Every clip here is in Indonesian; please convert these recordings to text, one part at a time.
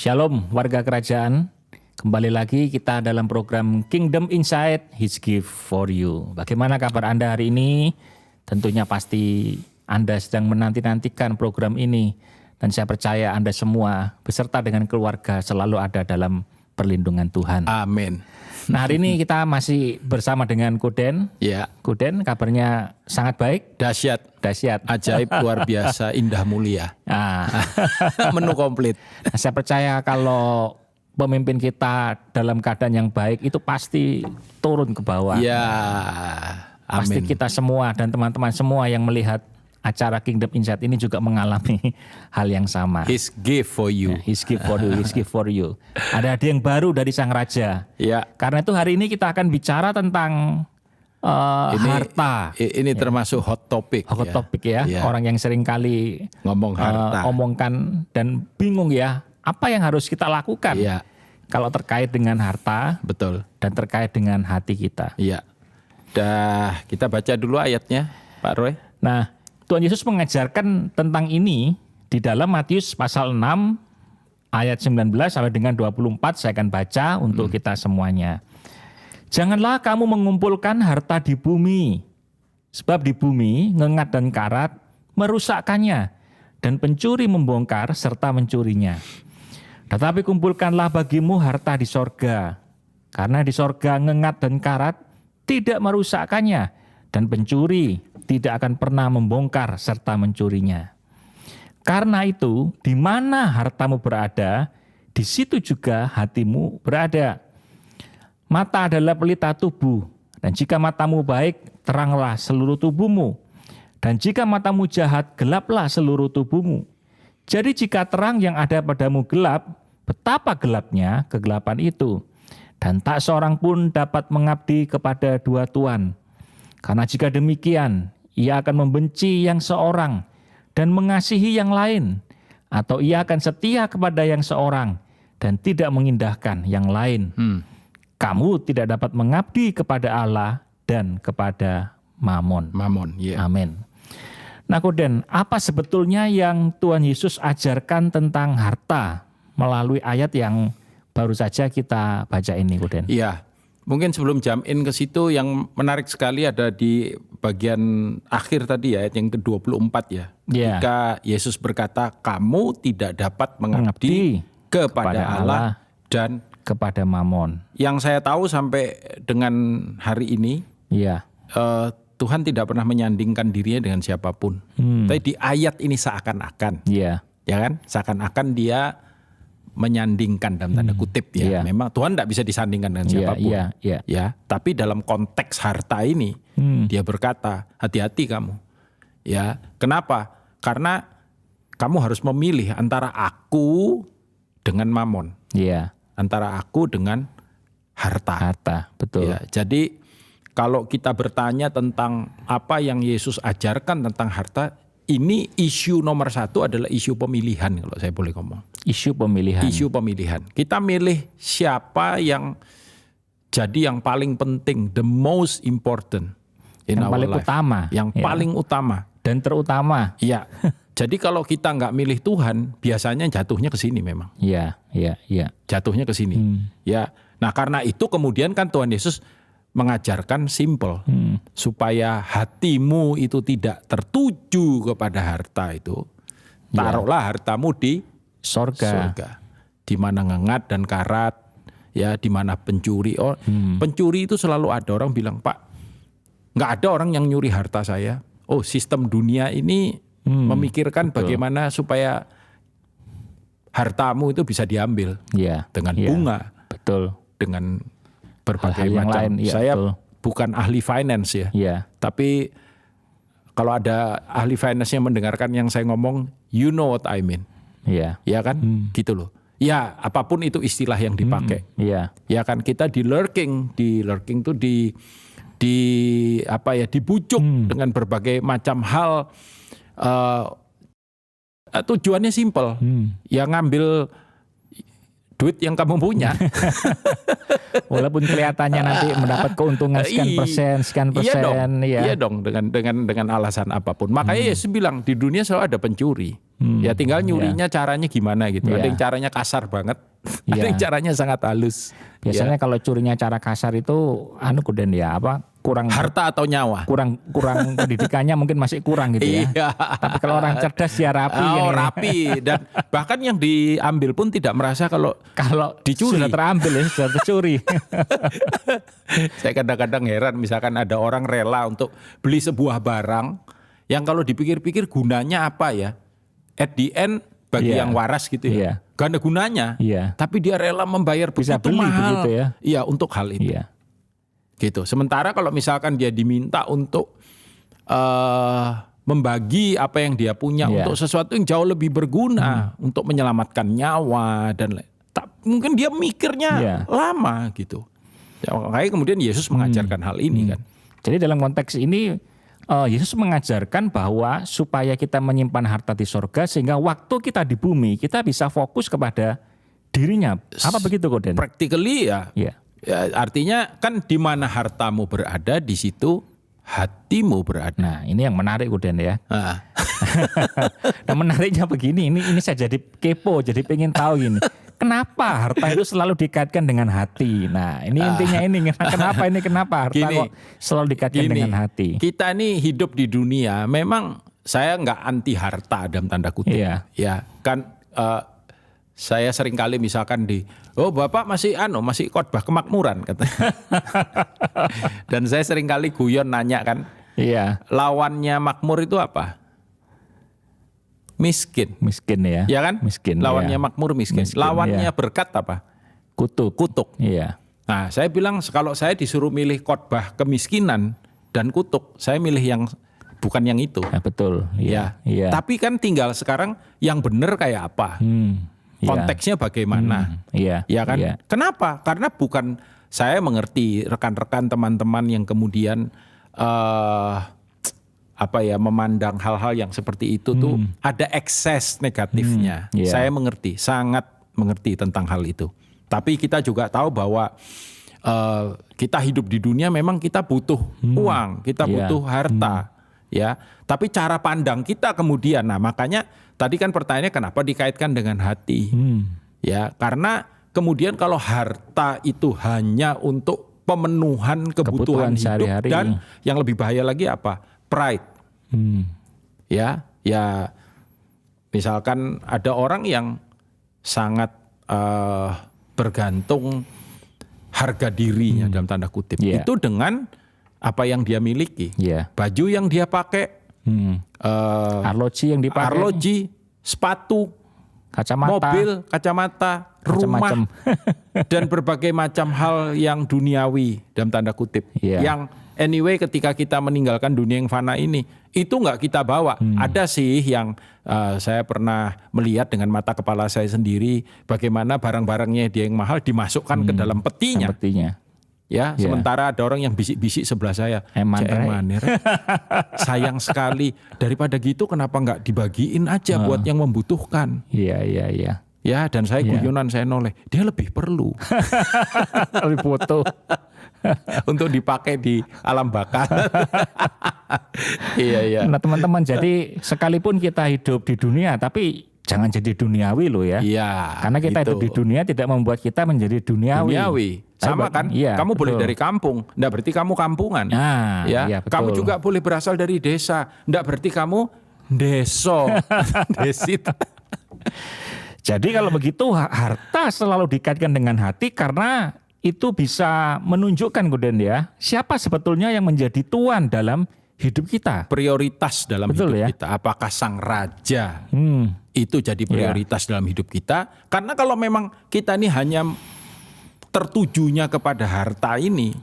Shalom warga kerajaan, kembali lagi kita dalam program Kingdom Insight, His Gift for You. Bagaimana kabar Anda hari ini? Tentunya pasti Anda sedang menanti-nantikan program ini. Dan saya percaya Anda semua beserta dengan keluarga selalu ada dalam perlindungan Tuhan. Amin. Nah, hari ini kita masih bersama dengan Koden. Ya, Koden kabarnya sangat baik. dahsyat, Dahsyat. ajaib, luar biasa, indah, mulia. Nah, Menu komplit. saya percaya kalau pemimpin kita dalam keadaan yang baik itu pasti turun ke bawah. Ya, Pasti amin. kita semua dan teman-teman semua yang melihat acara Kingdom Insight ini juga mengalami hal yang sama. His gift for you. His gift for you, His gift for you. Ada hadiah yang baru dari Sang Raja. Ya, Karena itu hari ini kita akan bicara tentang harta. ini termasuk hot topic. Hot topic ya. Ya. Orang yang sering kali Ngomong harta. omongkan dan bingung ya. Apa yang harus kita lakukan Iya, kalau terkait dengan harta betul. dan terkait dengan hati kita. Iya. Dah, kita baca dulu ayatnya, Pak Roy. Nah, Tuhan Yesus mengajarkan tentang ini di dalam Matius pasal 6 ayat 19 sampai dengan 24. Saya akan baca untuk kita semuanya. Janganlah kamu mengumpulkan harta di bumi, sebab di bumi ngengat dan karat merusakkannya, dan pencuri membongkar serta mencurinya. Tetapi kumpulkanlah bagimu harta di sorga, karena di sorga ngengat dan karat tidak merusakkannya, dan pencuri tidak akan pernah membongkar serta mencurinya. Karena itu, di mana hartamu berada, di situ juga hatimu berada. Mata adalah pelita tubuh, dan jika matamu baik, teranglah seluruh tubuhmu. Dan jika matamu jahat, gelaplah seluruh tubuhmu. Jadi jika terang yang ada padamu gelap, betapa gelapnya kegelapan itu. Dan tak seorang pun dapat mengabdi kepada dua tuan. Karena jika demikian, ia akan membenci yang seorang dan mengasihi yang lain. Atau ia akan setia kepada yang seorang dan tidak mengindahkan yang lain. Kamu tidak dapat mengabdi kepada Allah dan kepada Mamon. Mamon, ya. Amin. Nah, Koden, apa sebetulnya yang Tuhan Yesus ajarkan tentang harta melalui ayat yang baru saja kita baca ini, Koden? Iya. Mungkin sebelum jump in ke situ, yang menarik sekali ada di bagian akhir tadi ya, ayat yang ke-24 ya. Iya. Ketika Yesus berkata, kamu tidak dapat mengabdi kepada Allah dan kepada Mamon. yang saya tahu sampai dengan hari ini, Iya. Tuhan tidak pernah menyandingkan dirinya dengan siapapun. Tapi di ayat ini seakan-akan, Iya. ya kan? Seakan-akan dia menyandingkan dalam tanda kutip ya. Iya. Memang Tuhan tidak bisa disandingkan dengan siapapun. Iya. Ya, tapi dalam konteks harta ini dia berkata, hati-hati kamu. Ya, kenapa? Karena kamu harus memilih antara aku dengan mamon, Iya. antara aku dengan harta. Harta, betul. Ya, jadi kalau kita bertanya tentang apa yang Yesus ajarkan tentang harta, ini isu nomor satu adalah isu pemilihan kalau saya boleh ngomong. Isu pemilihan. Isu pemilihan. Kita milih siapa yang jadi yang paling penting, the most important in Yang our paling life. utama. Yang Ya. paling utama. Dan terutama. Iya. Jadi kalau kita nggak milih Tuhan, biasanya jatuhnya ke sini memang. Iya. Jatuhnya ke sini. Ya. Nah, karena itu kemudian kan Tuhan Yesus mengajarkan simple supaya hatimu itu tidak tertuju kepada harta itu. Taruhlah hartamu di Sorga. di mana ngengat dan karat, ya, di mana pencuri. Pencuri itu selalu ada orang bilang, Pak, nggak ada orang yang nyuri harta saya. Oh, sistem dunia ini memikirkan bagaimana supaya hartamu itu bisa diambil Iya. dengan Iya. bunga, Betul. dengan berbagai Hal-hal yang macam. lain, iya, Saya betul. bukan ahli finance ya, Iya. tapi kalau ada ahli finance yang mendengarkan yang saya ngomong, you know what I mean. Iya. Ya kan? Gitu loh. Ya, apapun itu istilah yang dipakai. Iya. Ya kan, kita di lurking tuh dibujuk dengan berbagai macam hal. Tujuannya simple. Ya ngambil duit yang kamu punya. Walaupun kelihatannya nanti mendapat keuntungan sekian persen. Iya dong dengan alasan apapun. Makanya Yesus bilang di dunia selalu ada pencuri. Ya tinggal nyurinya caranya gimana gitu. Ada yang caranya kasar banget, ada yang caranya sangat halus. Biasanya kalau curinya cara kasar itu Kuden ya kurang harta atau nyawa. Kurang pendidikannya mungkin masih kurang gitu ya. Iya. Tapi kalau orang cerdas ya rapi. Rapi dan bahkan yang diambil pun tidak merasa kalau dicuri. Sudah terambil ya, sudah tercuri. Saya kadang-kadang heran misalkan ada orang rela untuk beli sebuah barang yang kalau dipikir-pikir gunanya apa ya? At the end bagi yang waras gitu ya. Gak ada gunanya. Tapi dia rela membayar begitu mahal. Begitu ya. Iya, untuk hal itu. Gitu. Sementara kalau misalkan dia diminta untuk membagi apa yang dia punya untuk sesuatu yang jauh lebih berguna, untuk menyelamatkan nyawa dan mungkin dia mikirnya lama gitu. Ya, makanya kemudian Yesus mengajarkan hal ini kan. Jadi dalam konteks ini Yesus mengajarkan bahwa supaya kita menyimpan harta di sorga sehingga waktu kita di bumi kita bisa fokus kepada dirinya. Apa begitu Koden? Practically ya. Ya, artinya kan di mana hartamu berada, di situ hatimu berada. Nah, ini yang menarik Koden ya. Nah, menariknya begini, ini saya jadi kepo, jadi pengen tahu gini. Kenapa harta itu selalu dikaitkan dengan hati? Nah, ini intinya kenapa harta kok selalu dikaitkan dengan hati? Kita nih hidup di dunia, memang saya nggak anti harta dalam tanda kutip. Ya, kan saya sering kali misalkan Bapak masih khotbah kemakmuran katanya. Dan saya sering kali guyon nanya kan. Lawannya makmur itu apa? Miskin ya. Ya kan? Miskin. Lawannya makmur miskin. Lawannya berkat apa? Kutuk. Iya. Nah, saya bilang kalau saya disuruh milih khotbah kemiskinan dan kutuk, saya milih yang bukan yang itu. Betul. Iya. Tapi kan tinggal sekarang yang benar kayak apa? Konteksnya bagaimana? Ya kan? Kenapa? Karena bukan saya mengerti rekan-rekan teman-teman yang kemudian memandang hal-hal yang seperti itu tuh ada ekses negatifnya. Saya mengerti, sangat mengerti tentang hal itu. Tapi kita juga tahu bahwa kita hidup di dunia memang kita butuh uang, kita butuh harta, ya. Tapi cara pandang kita kemudian, nah makanya tadi kan pertanyaannya kenapa dikaitkan dengan hati, ya karena kemudian kalau harta itu hanya untuk pemenuhan kebutuhan hidup sehari-hari, dan yang lebih bahaya lagi apa? Pride. Ya misalkan ada orang yang sangat bergantung harga dirinya dalam tanda kutip itu dengan apa yang dia miliki, baju yang dia pakai, arloji yang dipakai, sepatu, kacamata, mobil, kacamata, rumah, dan berbagai macam hal yang duniawi dalam tanda kutip, yang anyway ketika kita meninggalkan dunia yang fana ini, itu nggak kita bawa. Ada sih yang saya pernah melihat dengan mata kepala saya sendiri, bagaimana barang-barangnya dia yang mahal dimasukkan ke dalam petinya. Ya, sementara ada orang yang bisik-bisik sebelah saya, Maner, sayang sekali. Daripada gitu kenapa nggak dibagiin aja buat yang membutuhkan? Iya. Ya, dan saya guyonan, saya noleh, dia lebih perlu. Lebih foto. Untuk dipakai di alam baka. Iya. Nah teman-teman, jadi sekalipun kita hidup di dunia, tapi jangan jadi duniawi loh ya. Karena kita hidup di dunia tidak membuat kita menjadi duniawi. Sama kan? Kamu boleh dari kampung, enggak berarti kamu kampungan. Iya, kamu juga boleh berasal dari desa, enggak berarti kamu deso. Desit. Jadi kalau begitu harta selalu dikaitkan dengan hati karena itu bisa menunjukkan Koden ya, siapa sebetulnya yang menjadi tuan dalam hidup kita. Prioritas dalam hidup kita. Apakah sang raja itu jadi prioritas dalam hidup kita? Karena kalau memang kita ini hanya tertujunya kepada harta ini,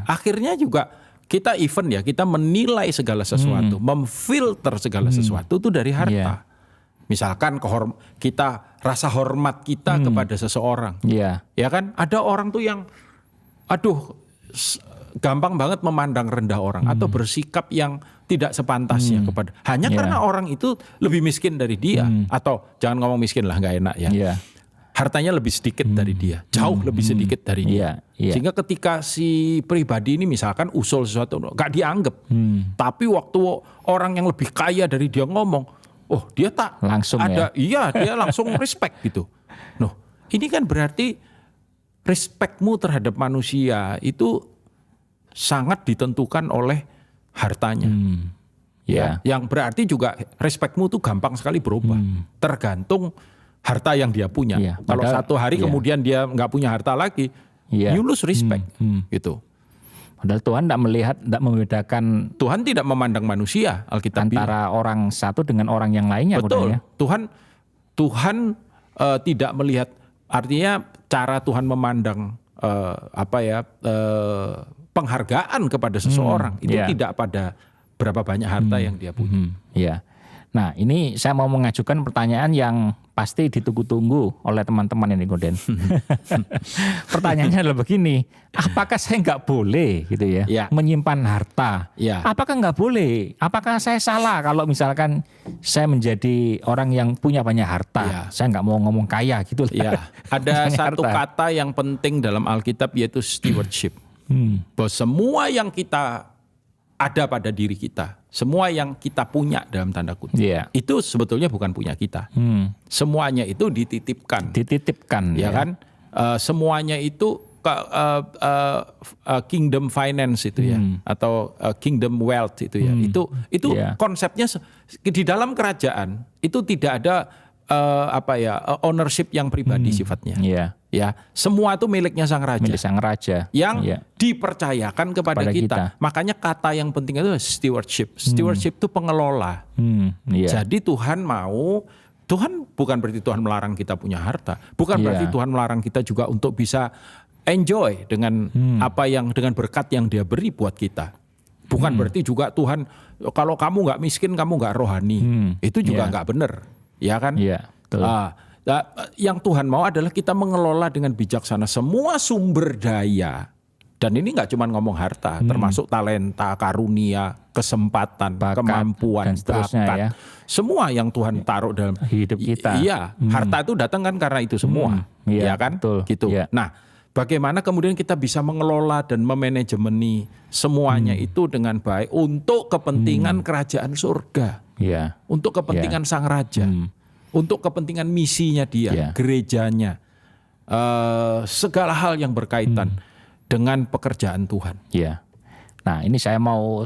akhirnya juga kita kita menilai segala sesuatu, memfilter segala sesuatu itu dari harta. Misalkan kita rasa hormat kita kepada seseorang, ya kan? Ada orang tuh yang, gampang banget memandang rendah orang atau bersikap yang tidak sepantasnya kepada karena orang itu lebih miskin dari dia, atau jangan ngomong miskin lah, nggak enak ya. hartanya lebih sedikit dari dia, jauh lebih sedikit dari dia. Iya. Sehingga ketika si pribadi ini misalkan usul sesuatu, gak dianggap. Tapi waktu orang yang lebih kaya dari dia ngomong, oh dia tak Langsung ada, iya dia langsung respect gitu. Noh, ini kan berarti respectmu terhadap manusia itu sangat ditentukan oleh hartanya. Ya. Yang berarti juga respectmu tuh gampang sekali berubah. Tergantung harta yang dia punya. Iya, Kalau padahal- satu hari kemudian dia nggak punya harta lagi, Iya. you lose respect. Gitu. Padahal Tuhan tidak membedakan Tuhan tidak memandang manusia, Alkitab bilang. antara orang satu dengan orang yang lainnya. Betul. Kodenya. Tuhan tidak melihat, artinya cara Tuhan memandang penghargaan kepada seseorang itu iya. tidak pada berapa banyak harta yang dia punya. Ya. Nah, ini saya mau mengajukan pertanyaan yang pasti ditunggu-tunggu oleh teman-teman ini, Goden. Pertanyaannya adalah begini, apakah saya nggak boleh gitu ya, Ya. menyimpan harta? Ya. Apakah nggak boleh? Apakah saya salah kalau misalkan saya menjadi orang yang punya banyak harta? Ya. Saya nggak mau ngomong kaya gitu lah. Ya, ada Banyak satu harta. kata yang penting dalam Alkitab yaitu stewardship. Bahwa semua yang kita ada pada diri kita, semua yang kita punya dalam tanda kutip, Iya. itu sebetulnya bukan punya kita. Semuanya itu dititipkan, Dititipkan. ya kan? Semuanya itu kingdom finance itu ya, atau kingdom wealth itu ya. Itu Iya. konsepnya di dalam kerajaan itu tidak ada ownership yang pribadi sifatnya. Iya. Ya, semua itu miliknya sang raja Milik sang raja. yang Iya. dipercayakan kepada Kepada kita. kita. Makanya kata yang penting itu stewardship. Stewardship itu pengelola. Iya. Jadi Tuhan bukan berarti Tuhan melarang kita punya harta. Bukan Iya. berarti Tuhan melarang kita juga untuk bisa enjoy dengan dengan berkat yang Dia beri buat kita. Bukan berarti juga Tuhan, kalau kamu nggak miskin, kamu nggak rohani. Itu juga Iya. nggak benar, ya kan? Iya, betul. Yang Tuhan mau adalah kita mengelola dengan bijaksana semua sumber daya. Dan ini nggak cuma ngomong harta, termasuk talenta, karunia, kesempatan, Bakat, kemampuan, dan seterusnya bakat. ya. Semua yang Tuhan taruh dalam Hidup kita. Iya, harta itu datang kan karena itu semua, Iya, ya kan? betul. Gitu. Iya. Nah, bagaimana kemudian kita bisa mengelola dan memanajemeni semuanya itu dengan baik untuk kepentingan kerajaan surga, Iya. untuk kepentingan sang raja, untuk kepentingan misinya dia, Iya. gerejanya, segala hal yang berkaitan dengan pekerjaan Tuhan. Iya. Nah, ini saya mau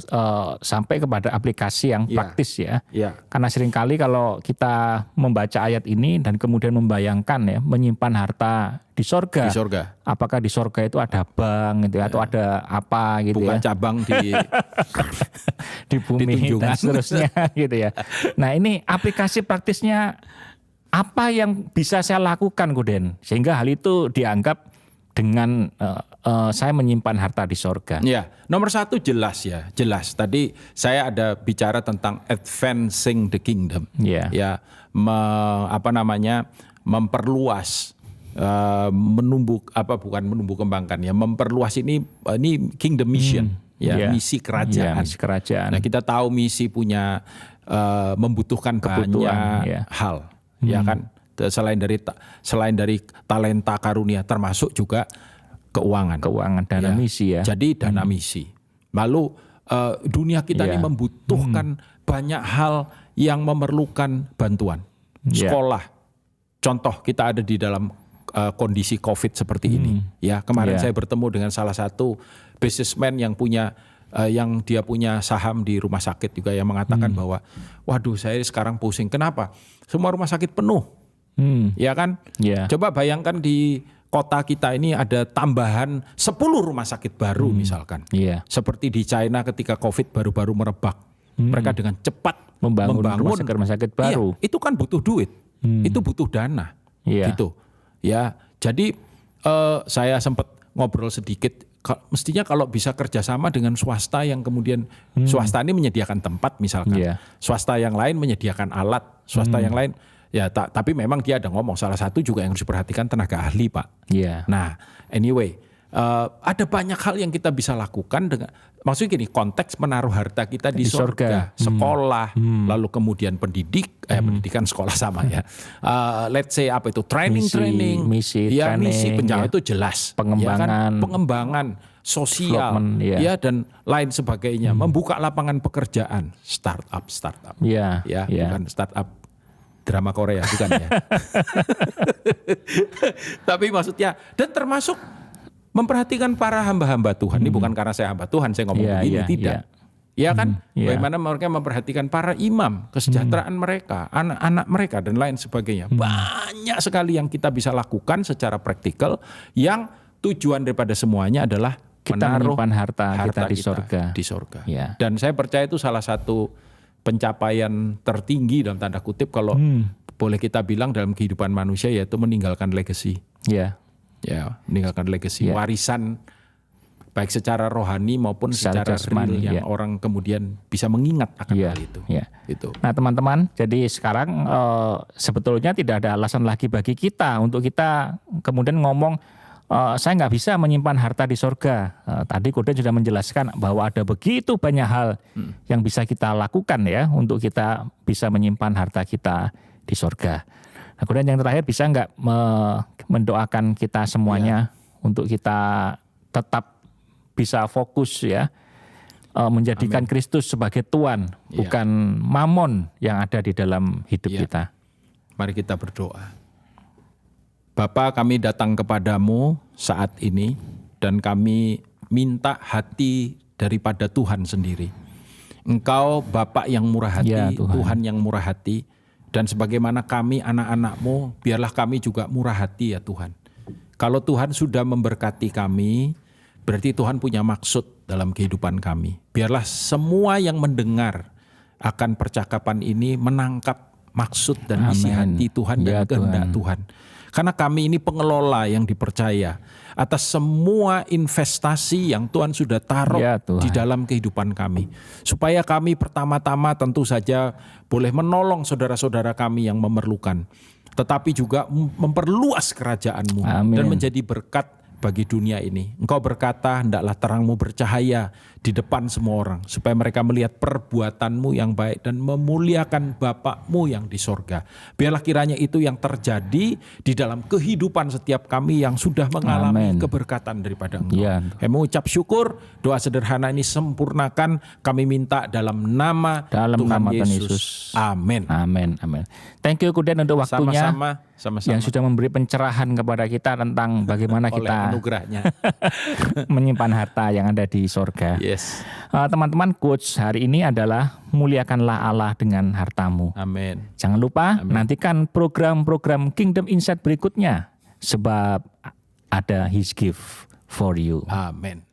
sampai kepada aplikasi yang Iya. praktis ya. Iya. Karena seringkali kalau kita membaca ayat ini dan kemudian membayangkan ya, menyimpan harta di sorga. Di surga. Apakah di sorga itu ada bank gitu ya, atau ada apa gitu Bukan ya. cabang Di bumi Tunjungan. dan seterusnya gitu ya. Nah, ini aplikasi praktisnya apa yang bisa saya lakukan, Guden, sehingga hal itu dianggap dengan saya menyimpan harta di sorga. Ya, nomor satu jelas ya, jelas. Tadi saya ada bicara tentang advancing the kingdom. Iya. Ya, memperluas, bukan menumbuh kembangkan ya, memperluas ini kingdom mission, ya, Iya. misi Iya, kerajaan. misi kerajaan. Nah, kita tahu misi punya membutuhkan Kebutuhan, banyak ya. hal, ya kan? Selain dari talenta karunia, termasuk juga keuangan. Dana Ya. misi ya. Jadi dana misi. Lalu dunia kita ini Iya. membutuhkan banyak hal yang memerlukan bantuan. Iya. Sekolah, contoh kita ada di dalam kondisi COVID seperti ini. Ya, kemarin Iya. saya bertemu dengan salah satu businessman yang dia punya saham di rumah sakit juga yang mengatakan bahwa, waduh saya sekarang pusing. Kenapa? Semua rumah sakit penuh. Ya kan? Iya. Coba bayangkan di kota kita ini ada tambahan 10 rumah sakit baru misalkan. Iya. Seperti di China ketika COVID baru-baru merebak. Mereka dengan cepat Membangun rumah sakit baru. Iya, itu kan butuh duit. Itu butuh dana. Iya. Gitu. Ya, jadi saya sempat ngobrol sedikit. Mestinya kalau bisa kerjasama dengan swasta yang kemudian swasta ini menyediakan tempat misalkan. Iya. Swasta yang lain menyediakan alat. Swasta yang lain ya tapi memang dia ada ngomong salah satu juga yang harus diperhatikan tenaga ahli, Pak. Iya. Nah, anyway, ada banyak hal yang kita bisa lakukan dengan, maksudnya gini, konteks menaruh harta kita di surga, sekolah, lalu kemudian pendidikan sekolah sama ya. Let's say apa itu training, misi, ya training, misi penjara ya. itu jelas, Pengembangan, ya kan? Pengembangan sosial, ya dan lain sebagainya, membuka lapangan pekerjaan, startup, ya, bukan startup drama Korea, bukan ya. Tapi maksudnya, dan termasuk memperhatikan para hamba-hamba Tuhan. Ini bukan karena saya hamba Tuhan, saya ngomong begini, tidak. Ya kan, bagaimana mereka memperhatikan para imam, kesejahteraan mereka, anak-anak mereka, dan lain sebagainya. Banyak sekali yang kita bisa lakukan secara praktikal, yang tujuan daripada semuanya adalah kita menyimpan harta kita di sorga. Ya. Dan saya percaya itu salah satu pencapaian tertinggi dalam tanda kutip kalau boleh kita bilang dalam kehidupan manusia, yaitu meninggalkan legacy. Ya, meninggalkan legacy, warisan baik secara rohani maupun secara real yang orang kemudian bisa mengingat akan hal itu. Itu. Nah teman-teman, jadi sekarang sebetulnya tidak ada alasan lagi bagi kita untuk kita kemudian ngomong saya nggak bisa menyimpan harta di sorga. Tadi Koden sudah menjelaskan bahwa ada begitu banyak hal yang bisa kita lakukan ya untuk kita bisa menyimpan harta kita di sorga. Nah, kemudian yang terakhir, bisa nggak mendoakan kita semuanya untuk kita tetap bisa fokus ya, menjadikan Kristus sebagai Tuhan, bukan mamon yang ada di dalam hidup kita. Mari kita berdoa. Bapa, kami datang kepadamu saat ini dan kami minta hati daripada Tuhan sendiri. Engkau Bapa yang murah hati, Tuhan yang murah hati. Dan sebagaimana kami anak-anak-Mu, biarlah kami juga murah hati ya Tuhan. Kalau Tuhan sudah memberkati kami, berarti Tuhan punya maksud dalam kehidupan kami. Biarlah semua yang mendengar akan percakapan ini menangkap maksud dan isi hati Tuhan dan kehendak Tuhan. Karena kami ini pengelola yang dipercaya atas semua investasi yang Tuhan sudah taruh di dalam kehidupan kami. Supaya kami pertama-tama tentu saja boleh menolong saudara-saudara kami yang memerlukan. Tetapi juga memperluas kerajaan-Mu dan menjadi berkat bagi dunia ini. Engkau berkata, hendaklah terang-Mu bercahaya di depan semua orang, supaya mereka melihat perbuatan-Mu yang baik dan memuliakan Bapa-Mu yang di sorga. Biarlah kiranya itu yang terjadi di dalam kehidupan setiap kami yang sudah mengalami keberkatan daripada Engkau. Kami mengucap syukur, doa sederhana ini sempurnakan, kami minta dalam nama Tuhan Yesus. Amin. Amin. Thank you Koden untuk waktunya. Sama-sama. Yang sudah memberi pencerahan kepada kita tentang bagaimana kita menyimpan harta yang ada di sorga. Teman-teman, quotes hari ini adalah muliakanlah Allah dengan hartamu. Amin. Jangan lupa nantikan program-program Kingdom Insight berikutnya, sebab ada His gift for you. Amin.